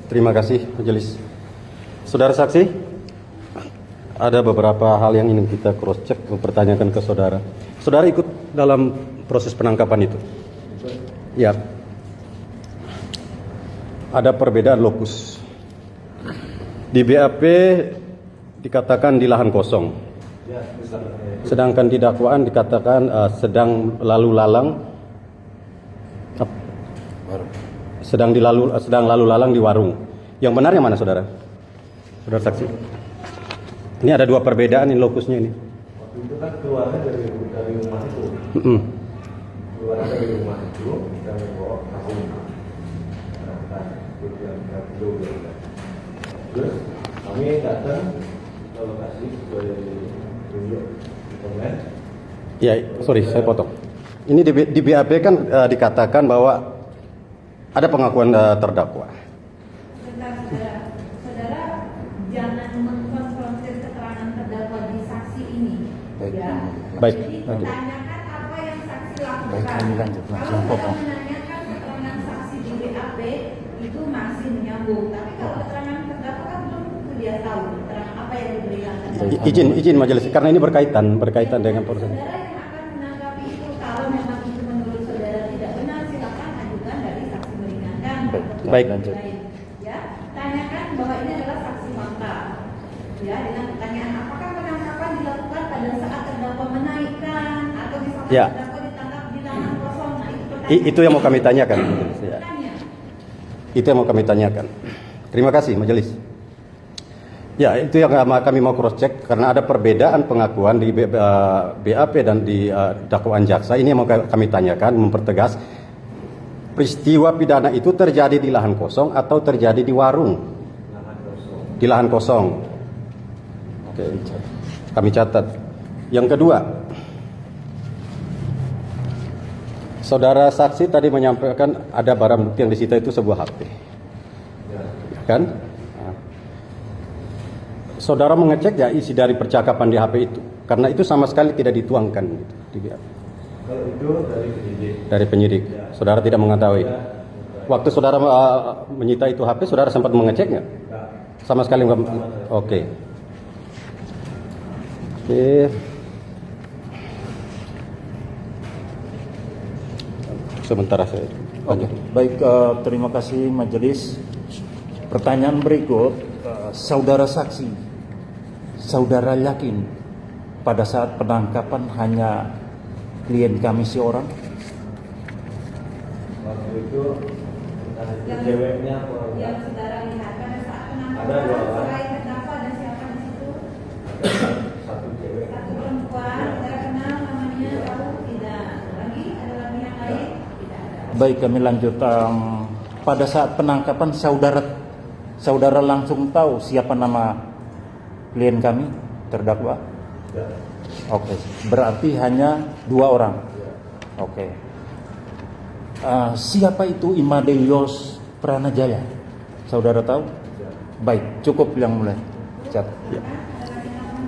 Terima kasih majelis. Saudara saksi, ada beberapa hal yang ingin kita cross check, mempertanyakan ke saudara. Saudara ikut dalam proses penangkapan itu? Ya. Ada perbedaan lokus. Di BAP dikatakan di lahan kosong. Sedangkan di dakwaan dikatakan sedang lalu lalang di warung. Yang benar yang mana, saudara? Saudara saksi. Ini ada dua perbedaan ini lokusnya ini. Waktu itu kan keluarnya dari rumah itu. Keluarnya dari rumah itu dan membawa tahun. Terus kami datang ke lokasi sesuai tunjuk di komen. Ya, sorry, saya potong. Ini di BAP kan dikatakan bahwa ada pengakuan terdakwa. Saudara jangan mengkonfrontir keterangan terdakwa di saksi ini. Baik. Jadi tanyakan apa yang saksi lakukan. Baik, kami lanjut. Kalau saudara menanyakan keterangan saksi di BAP itu masih menyambung. Tapi kalau keterangan terdakwa kan belum tentu dia tahu keterangan apa yang diberikan. Izin majelis, karena ini berkaitan dengan proses. Saudara yang akan menanggapi itu, kalau memang itu menurut saudara tidak benar, silakan ajukan dari saksi meringankan. Baik. Lanjut. Ya, tanyakan bahwa ini adalah saksi fakta. Ya, dengan pertanyaan apakah penangkapan dilakukan pada saat terdakwa menaikkan atau misalkan Ya. terdakwa ditangkap di lahan kosong. Nah, itu pertanyaan. Itu yang mau kami tanyakan. Ya. Tanya. Itu yang mau kami tanyakan. Terima kasih majelis. Ya, itu yang kami mau cross check karena ada perbedaan pengakuan di BAP dan di dakwaan jaksa. Ini yang mau kami tanyakan, mempertegas peristiwa pidana itu terjadi di lahan kosong atau terjadi di warung? Di lahan kosong. Oke, kami catat. Yang kedua, saudara saksi tadi menyampaikan ada barang bukti yang disita itu sebuah HP. Kan? Saudara mengecek ya isi dari percakapan di HP itu, karena itu sama sekali tidak dituangkan gitu, di BAP. Kalau itu dari penyidik. Dari penyidik, saudara tidak mengetahui. Waktu saudara menyita itu HP, saudara sempat mengecek nggak? Sama sekali nggak. Oke. Sebentar saya lanjut. Baik, terima kasih majelis. Pertanyaan berikut, saudara saksi, saudara yakin pada saat penangkapan hanya klien kami seorang? Waktu itu ceweknya Yang saudara lihat pada saat penangkapan Ada dua orang. selain terdakwa dan siapa di situ? satu cewek. Satu perempuan, saudara kenal namanya, tahu tidak? Lagi ada lagi yang lain? Tidak ada. Baik, kami lanjut. Pada saat penangkapan saudara langsung tahu siapa nama klien kami terdakwa? Oke, berarti hanya dua orang. Oke. Siapa itu Imadelios Pranajaya? Saudara tahu? Baik, cukup yang mulai. Cat. Ya.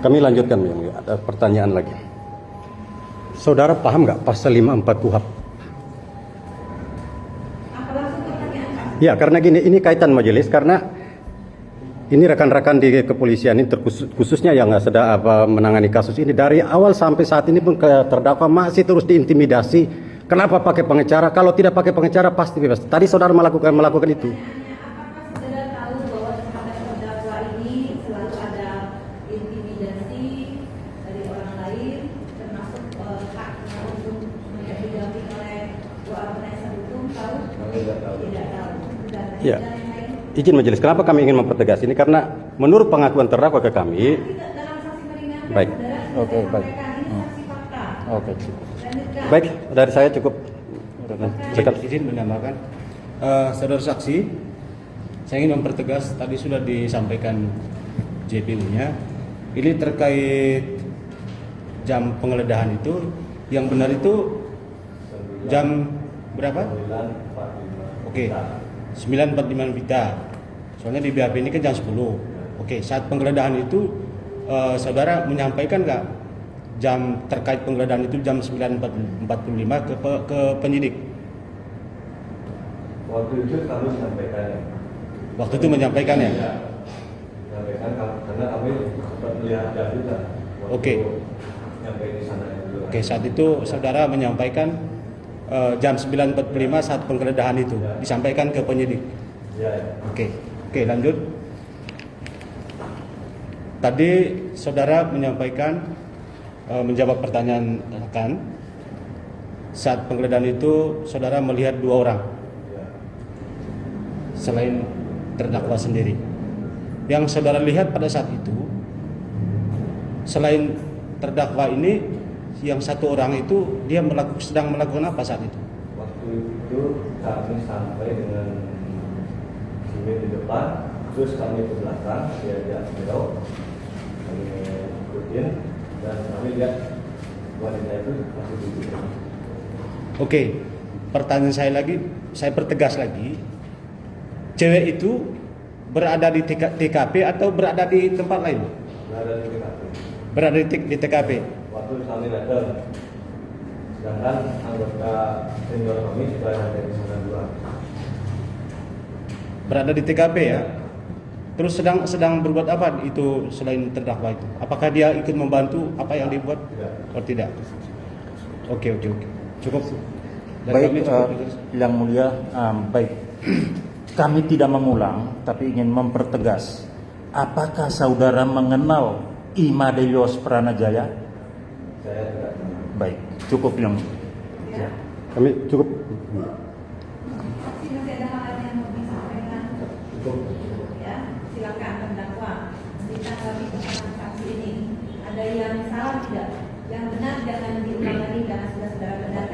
Kami lanjutkan, Yang Mulia. Ada pertanyaan lagi. Saudara paham nggak pasal 54 KUHP? Apa langsung pertanyaan? Ya, karena gini, ini kaitan majelis karena ini rekan-rekan di kepolisian ini khususnya yang sedang menangani kasus ini dari awal sampai saat ini pun terdakwa masih terus diintimidasi. Kenapa pakai pengacara? Kalau tidak pakai pengacara pasti bebas. Tadi saudara melakukan itu. Apakah saudara tahu bahwa terhadap terdakwa ini selalu ada intimidasi dari orang lain, termasuk haknya untuk menjadi didampingi oleh dua penasihat hukum? Tahu? Tidak tahu. Tidak tahu. Dan Ya. yang lain? Izin majelis, kenapa kami ingin mempertegas ini? Karena menurut pengakuan terdakwa ke kami, Tidak dalam saksi meringankan. Baik. Saudara Oke, sudah baik. sampaikan ini saksi fakta. Oke, cukup. Lanjutkan. baik dari saya cukup. Izin menambahkan, saudara saksi, saya ingin mempertegas tadi sudah disampaikan JPU-nya. Ini terkait jam penggeledahan itu, yang benar itu jam berapa? Oke, 9.45 Wita. Soalnya di BAP ini kan jam 10. Oke, saat penggeledahan itu saudara menyampaikan nggak jam terkait penggeledahan itu jam 9.45 ke penyidik? Waktu itu kami sampaikan Waktu itu menyampaikannya. Ya, menyampaikan karena kami sempat melihat ada juga. Waktu Oke. Nyampe di sana itu. Oke, saat itu saudara menyampaikan jam 9.45 saat penggeledahan itu disampaikan ke penyidik. Ya, ya. Oke, lanjut. Tadi saudara menyampaikan menjawab pertanyaan rekan. Saat penggeledahan itu saudara melihat 2 orang Ya. selain terdakwa sendiri. Yang saudara lihat pada saat itu selain terdakwa ini, yang 1 orang itu dia sedang melakukan apa saat itu? Waktu itu kami sampai dengan sini di depan, terus kami ke belakang, dia belok, kami ikutin, dan kami lihat wanita itu masih duduk. Oke, pertanyaan saya lagi, saya pertegas lagi, cewek itu berada di TKP atau berada di tempat lain? Berada di TKP. Berada di TKP. Waktu kami datang, sedangkan anggota senior kami sudah ada di sana 2. Berada di TKP ya. Terus sedang berbuat apa itu selain terdakwa itu? Apakah dia ikut membantu apa yang dibuat? Tidak. Oh tidak. Oke. Cukup. Dan Baik, kami cukup. Yang Mulia, baik. Kami tidak mengulang, tapi ingin mempertegas. Apakah saudara mengenal Imadelios Pranajaya? Saya tidak kenal. Baik, cukup Yang Ya. Kami cukup. Saksi masih ada hal lain yang mau disampaikan? Cukup. Ya, silakan terdakwa ditanggapi keterangan saksi ini. Ada yang salah tidak? Yang benar jangan diulang lagi karena sudah saudara benar.